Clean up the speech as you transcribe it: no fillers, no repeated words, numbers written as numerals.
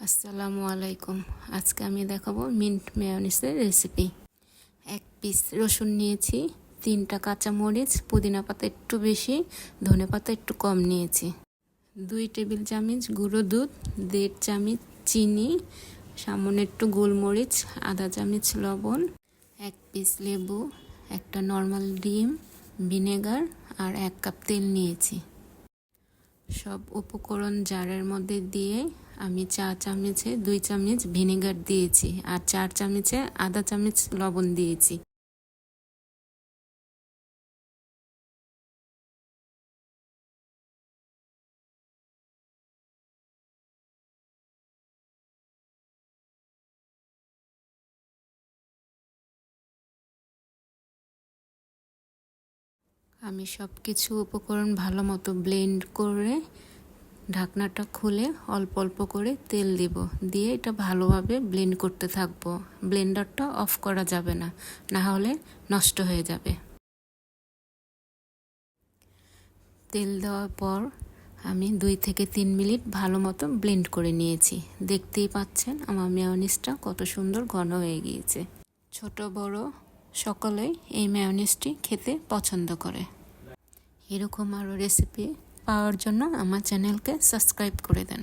আসসালামু আলাইকুম। আজকে আমি দেখাবো মিন্ট মেয়োনিজের রেসিপি। 1 পিস রসুন নিয়েছি, 3টা কাঁচামরিচ, পুদিনা পাতা একটু বেশি, ধনে পাতা একটু কম নিয়েছি, 2 টেবিল চামচ গুঁড়ো দুধ, 1.5 চামচ চিনি, সামান্য একটু গোলমরিচ, আধা চামচ লবণ, 1 পিস লেবু, একটা নর্মাল ডিম, ভিনেগার আর 1 কাপ তেল নিয়েছি। সব উপকরণ জারের মধ্যে দিয়ে আমি 4 চামচে 2 চামচ ভিনেগার দিয়েছি আর 4 চামচে আধা চামচ লবণ দিয়েছি। আমি সব কিছু উপকরণ ভালো মতো ব্লেন্ড করে ঢাকনাটা খুলে অল্প অল্প করে তেল দিব, দিয়ে এটা ভালোভাবে ব্লেন্ড করতে থাকবো। ব্লেন্ডারটা অফ করা যাবে না, না হলে নষ্ট হয়ে যাবে। তেল দেওয়ার পর আমি 2 থেকে 3 মিনিট ভালো মতো ব্লেন্ড করে নিয়েছি। দেখতেই পাচ্ছেন আমার মেয়োনিজটা কত সুন্দর ঘন হয়ে গিয়েছে। ছোট বড় সকলেই এই মেয়োনিজটি খেতে পছন্দ করে। এরকম আরও রেসিপি পাওয়ার জন্য আমার চ্যানেলকে সাবস্ক্রাইব করে দেন।